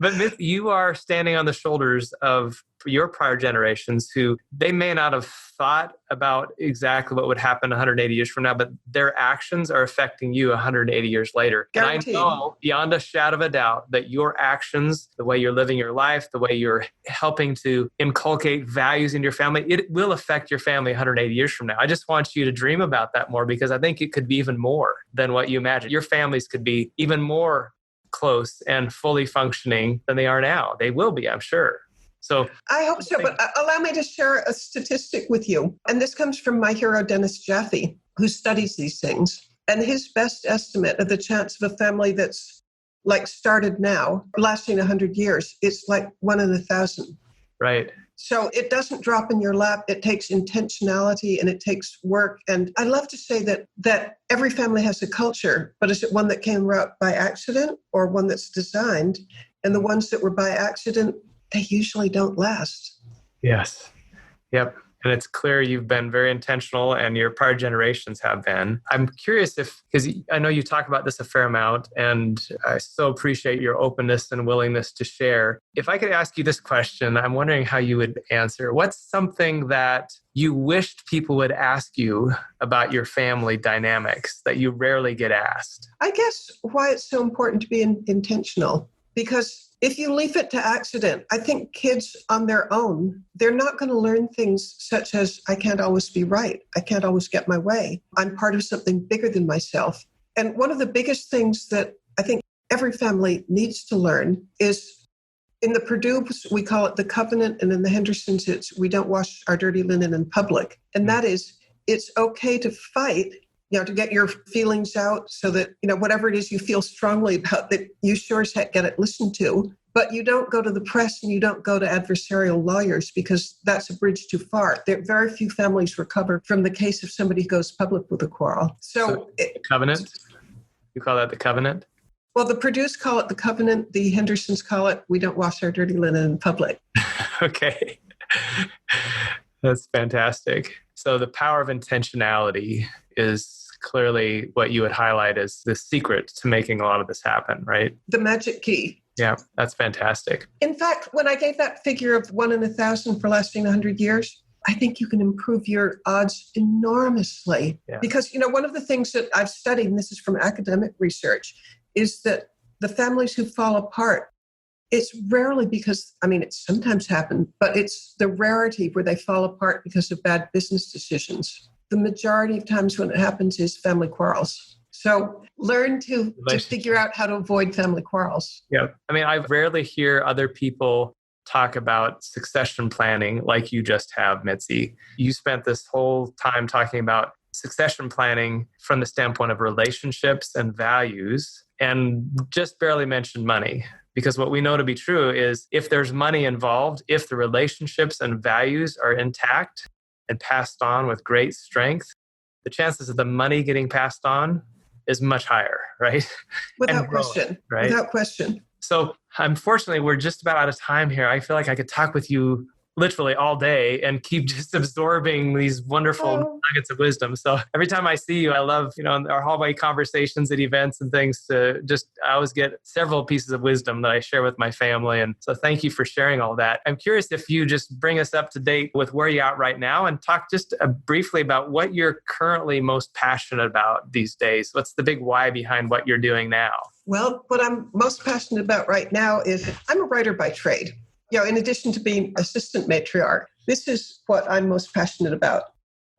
But you are standing on the shoulders of your prior generations who they may not have thought about exactly what would happen 180 years from now, but their actions are affecting you 180 years later. Guaranteed. And I know beyond a shadow of a doubt that your actions, the way you're living your life, the way you're helping to inculcate values in your family, it will affect your family 180 years from now. I just want you to dream about that more because I think it could be even more than what you imagine. Your families could be even more close and fully functioning than they are now. They will be, I'm sure. So I hope so, but allow me to share a statistic with you. And this comes from my hero, Dennis Jaffe, who studies these things. And his best estimate of the chance of a family that's like started now, lasting 100 years, it's like 1 in 1,000. Right. So it doesn't drop in your lap. It takes intentionality and it takes work. And I love to say that every family has a culture, but is it one that came about by accident or one that's designed? And the ones that were by accident, they usually don't last. Yes. Yep. And it's clear you've been very intentional and your prior generations have been. I'm curious because I know you talk about this a fair amount and I so appreciate your openness and willingness to share. If I could ask you this question, I'm wondering how you would answer. What's something that you wished people would ask you about your family dynamics that you rarely get asked? I guess why it's so important to be intentional, because if you leave it to accident, I think kids on their own, they're not going to learn things such as, I can't always be right. I can't always get my way. I'm part of something bigger than myself. And one of the biggest things that I think every family needs to learn is, in the Perdues, we call it the covenant, and in the Hendersons, it's we don't wash our dirty linen in public. And that is, it's okay to fight, to get your feelings out so that, whatever it is you feel strongly about, that you sure as heck get it listened to. But you don't go to the press and you don't go to adversarial lawyers because that's a bridge too far. There very few families recover from the case if somebody goes public with a quarrel. So the covenant? You call that the covenant? Well, the Perdues call it the covenant. The Hendersons call it, we don't wash our dirty linen in public. Okay. That's fantastic. So the power of intentionality is clearly what you would highlight as the secret to making a lot of this happen, right? The magic key. Yeah, that's fantastic. In fact, when I gave that figure of 1 in 1,000 for lasting 100 years, I think you can improve your odds enormously. Yeah. Because, one of the things that I've studied, and this is from academic research, is that the families who fall apart, it's rarely because, it's sometimes happened, but it's the rarity where they fall apart because of bad business decisions. The majority of times when it happens is family quarrels. So learn to figure out how to avoid family quarrels. Yeah. I rarely hear other people talk about succession planning like you just have, Mitzi. You spent this whole time talking about succession planning from the standpoint of relationships and values and just barely mentioned money. Because what we know to be true is if there's money involved, if the relationships and values are intact and passed on with great strength, the chances of the money getting passed on is much higher, right? Without question. Right? Without question. So unfortunately, we're just about out of time here. I feel like I could talk with you literally all day and keep just absorbing these wonderful nuggets of wisdom. So every time I see you, I love, our hallway conversations at events and things I always get several pieces of wisdom that I share with my family. And so thank you for sharing all that. I'm curious if you just bring us up to date with where you're at right now and talk just briefly about what you're currently most passionate about these days. What's the big why behind what you're doing now? Well, what I'm most passionate about right now is I'm a writer by trade. in addition to being assistant matriarch, this is what I'm most passionate about.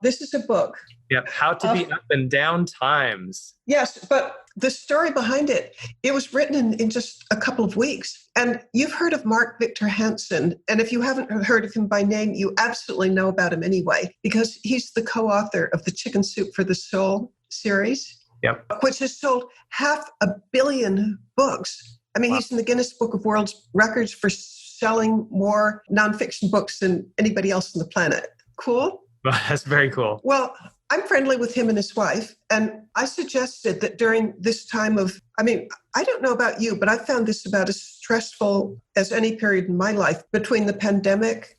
This is a book. Yep. How to be up and down times. Yes, but the story behind it, it was written in just a couple of weeks. And you've heard of Mark Victor Hansen. And if you haven't heard of him by name, you absolutely know about him anyway, because he's the co-author of the Chicken Soup for the Soul series, which has sold 500 million books. I mean, He's in the Guinness Book of World Records for selling more nonfiction books than anybody else on the planet. Cool? That's very cool. Well, I'm friendly with him and his wife, and I suggested that during this time of, I don't know about you, but I found this about as stressful as any period in my life between the pandemic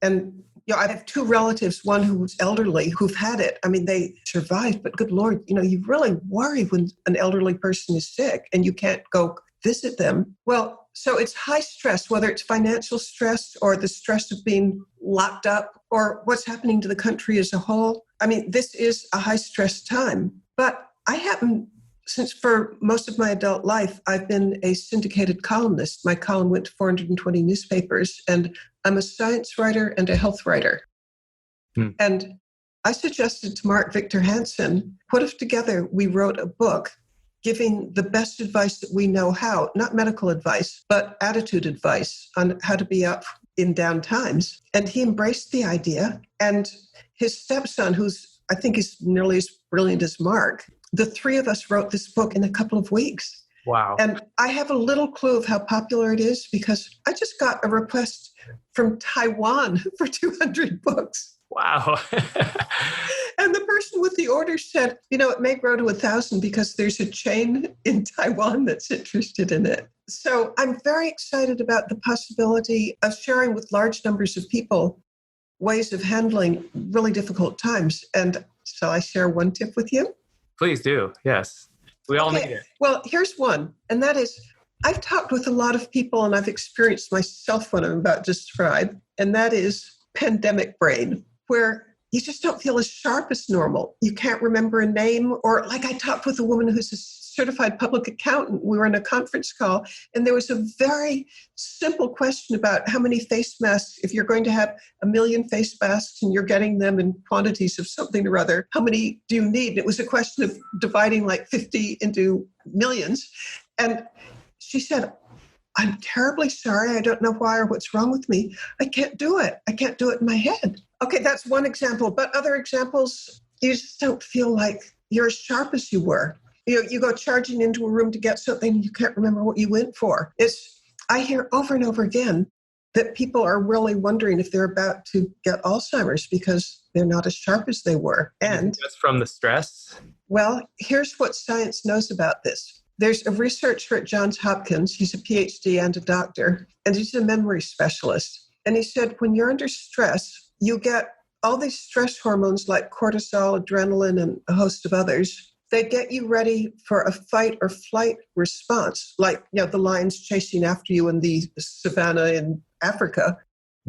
and, I have two relatives, one who's elderly, who've had it. I mean, they survived, but good Lord, you really worry when an elderly person is sick and you can't go visit them. Well, so it's high stress, whether it's financial stress or the stress of being locked up or what's happening to the country as a whole. I mean, this is a high stress time. But since for most of my adult life, I've been a syndicated columnist. My column went to 420 newspapers, and I'm a science writer and a health writer. And I suggested to Mark Victor Hansen, what if together we wrote a book giving the best advice that we know how, not medical advice, but attitude advice on how to be up in down times. And he embraced the idea. And his stepson, who's, I think is nearly as brilliant as Mark, the three of us wrote this book in a couple of weeks. Wow. And I have a little clue of how popular it is because I just got a request from Taiwan for 200 books. Wow. And the person with the order said, it may grow to 1,000 because there's a chain in Taiwan that's interested in it. So I'm very excited about the possibility of sharing with large numbers of people ways of handling really difficult times. And shall I share one tip with you? Please do. Yes. We all need it. Well, here's one. And that is, I've talked with a lot of people and I've experienced myself what I'm about to describe. And that is pandemic brain, where you just don't feel as sharp as normal. You can't remember a name. Or like I talked with a woman who's a certified public accountant. We were in a conference call and there was a very simple question about how many face masks, if you're going to have 1 million face masks and you're getting them in quantities of something or other, how many do you need? And it was a question of dividing like 50 into millions. And she said, I'm terribly sorry. I don't know why or what's wrong with me. I can't do it. I can't do it in my head. Okay, that's one example. But other examples, you just don't feel like you're as sharp as you were. You go charging into a room to get something and you can't remember what you went for. I hear over and over again that people are really wondering if they're about to get Alzheimer's because they're not as sharp as they were. And that's from the stress? Well, here's what science knows about this. There's a researcher at Johns Hopkins. He's a PhD and a doctor, and he's a memory specialist. And he said, when you're under stress, you get all these stress hormones like cortisol, adrenaline, and a host of others. They get you ready for a fight or flight response, like the lions chasing after you in the savannah in Africa.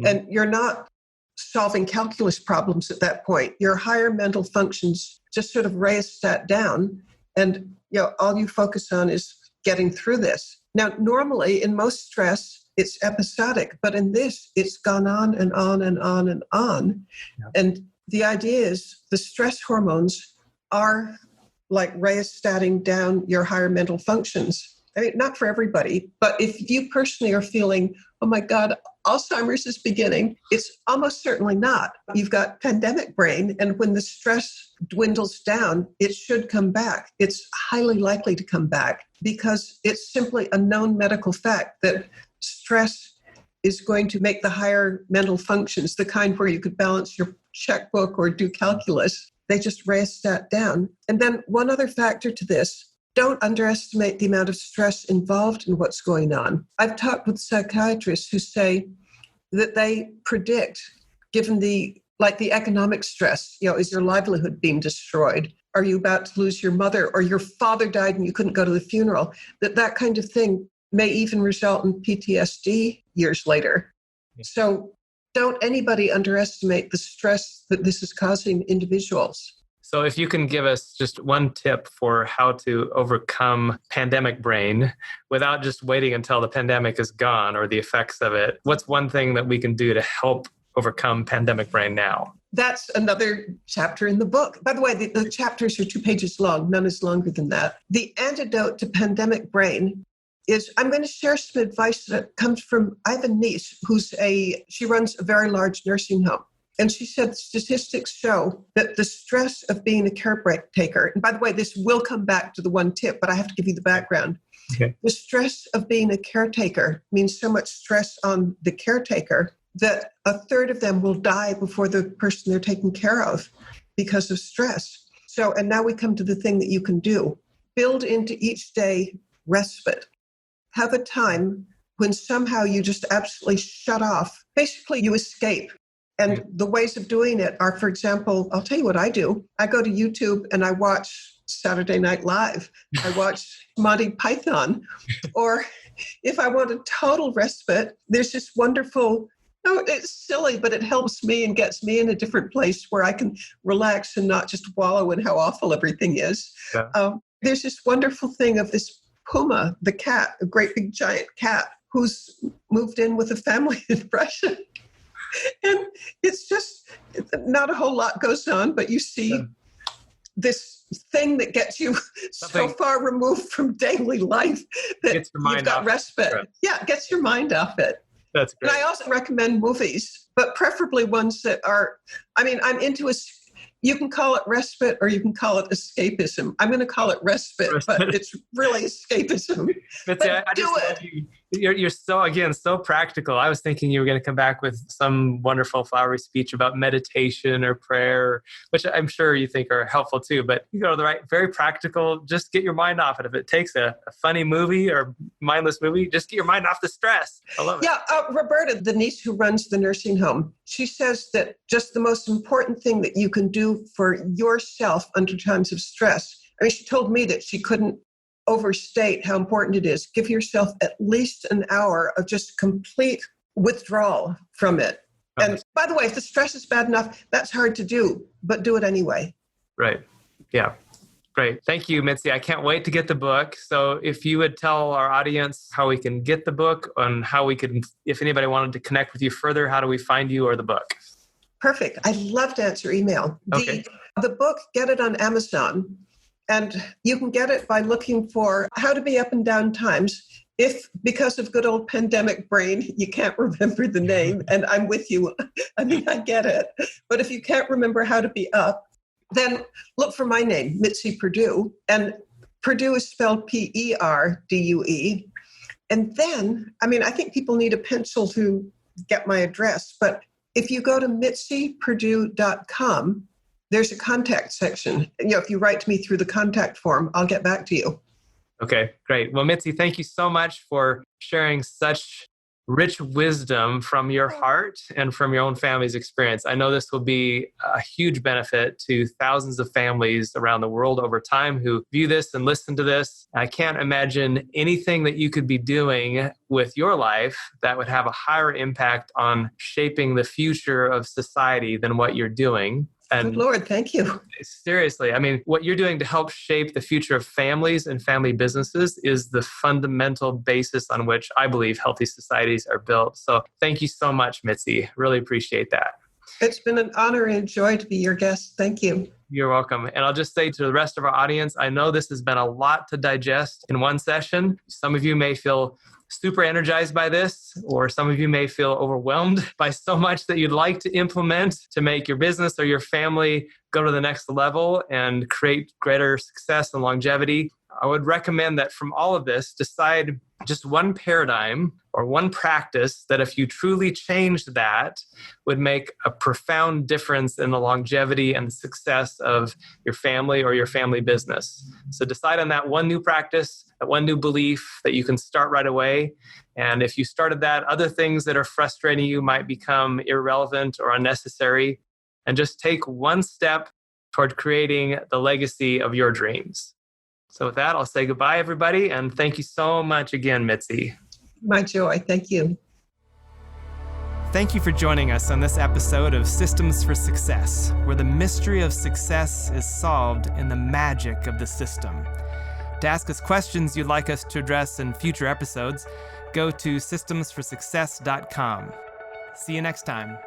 And you're not solving calculus problems at that point. Your higher mental functions just sort of raise that down. And all you focus on is getting through this. Now, normally in most stress, it's episodic, but in this, it's gone on and on and on and on. Yeah. And the idea is the stress hormones are like rheostating down your higher mental functions. I mean, not for everybody, but if you personally are feeling, oh my God, Alzheimer's is beginning, it's almost certainly not. You've got pandemic brain, and when the stress dwindles down, it should come back. It's highly likely to come back because it's simply a known medical fact that stress is going to make the higher mental functions, the kind where you could balance your checkbook or do calculus, they just raise that down. And then one other factor to this, don't underestimate the amount of stress involved in what's going on. I've talked with psychiatrists who say that they predict, given the economic stress, is your livelihood being destroyed? Are you about to lose your mother, or your father died and you couldn't go to the funeral? That kind of thing may even result in PTSD years later. So don't anybody underestimate the stress that this is causing individuals. So if you can give us just one tip for how to overcome pandemic brain without just waiting until the pandemic is gone or the effects of it, what's one thing that we can do to help overcome pandemic brain now? That's another chapter in the book. By the way, the chapters are 2 pages long. None is longer than that. The antidote to pandemic brain is, I'm going to share some advice that comes from, I have a niece she runs a very large nursing home. And she said statistics show that the stress of being a caretaker, and by the way, this will come back to the one tip, but I have to give you the background. Okay. The stress of being a caretaker means so much stress on the caretaker that a third of them will die before the person they're taking care of because of stress. So, and now we come to the thing that you can do. Build into each day respite. Have a time when somehow you just absolutely shut off. Basically, you escape. And the ways of doing it are, for example, I'll tell you what I do. I go to YouTube and I watch Saturday Night Live. I watch Monty Python. Or if I want a total respite, there's this wonderful, it's silly, but it helps me and gets me in a different place where I can relax and not just wallow in how awful everything is. Yeah. There's this wonderful thing of this puma, the cat, a great big giant cat who's moved in with a family in Russia. And it's just not a whole lot goes on, but you see this thing that gets you so far removed from daily life that you've got respite. Right. Yeah, it gets your mind off it. That's great. And I also recommend movies, but preferably ones that are, I'm into you can call it respite or you can call it escapism. I'm going to call it respite, but it's really escapism. But I do it. You're so practical. I was thinking you were going to come back with some wonderful flowery speech about meditation or prayer, which I'm sure you think are helpful too. But you go to the right, very practical, just get your mind off it. If it takes a funny movie or mindless movie, just get your mind off the stress. I love it. Yeah, Roberta, the niece who runs the nursing home, she says that just the most important thing that you can do for yourself under times of stress. She told me that she couldn't overstate how important it is. Give yourself at least an hour of just complete withdrawal from it. And by the way, if the stress is bad enough, that's hard to do, but do it anyway. Right. Yeah. Great. Thank you, Mitzi. I can't wait to get the book. So if you would tell our audience how we can get the book and how we could, if anybody wanted to connect with you further, how do we find you or the book? Perfect. I'd love to answer email. Okay. The book, get it on Amazon. And you can get it by looking for How to Be Up and Down Times. If, because of good old pandemic brain, you can't remember the name, and I'm with you. I get it. But if you can't remember how to be up, then look for my name, Mitzi Perdue. And Perdue is spelled Perdue. And then, I think people need a pencil to get my address. But if you go to mitziperdue.com, there's a contact section. If you write to me through the contact form, I'll get back to you. Okay, great. Well, Mitzi, thank you so much for sharing such rich wisdom from your heart and from your own family's experience. I know this will be a huge benefit to thousands of families around the world over time who view this and listen to this. I can't imagine anything that you could be doing with your life that would have a higher impact on shaping the future of society than what you're doing. And good Lord, thank you. Seriously, what you're doing to help shape the future of families and family businesses is the fundamental basis on which I believe healthy societies are built. So thank you so much, Mitzi. Really appreciate that. It's been an honor and a joy to be your guest. Thank you. You're welcome. And I'll just say to the rest of our audience, I know this has been a lot to digest in one session. Some of you may feel super energized by this, or some of you may feel overwhelmed by so much that you'd like to implement to make your business or your family go to the next level and create greater success and longevity. I would recommend that from all of this, decide just one paradigm or one practice that if you truly changed that would make a profound difference in the longevity and success of your family or your family business. So decide on that one new practice, that one new belief that you can start right away. And if you started that, other things that are frustrating you might become irrelevant or unnecessary. And just take one step toward creating the legacy of your dreams. So with that, I'll say goodbye, everybody. And thank you so much again, Mitzi. My joy. Thank you. Thank you for joining us on this episode of Systems for Success, where the mystery of success is solved in the magic of the system. To ask us questions you'd like us to address in future episodes, go to systemsforsuccess.com. See you next time.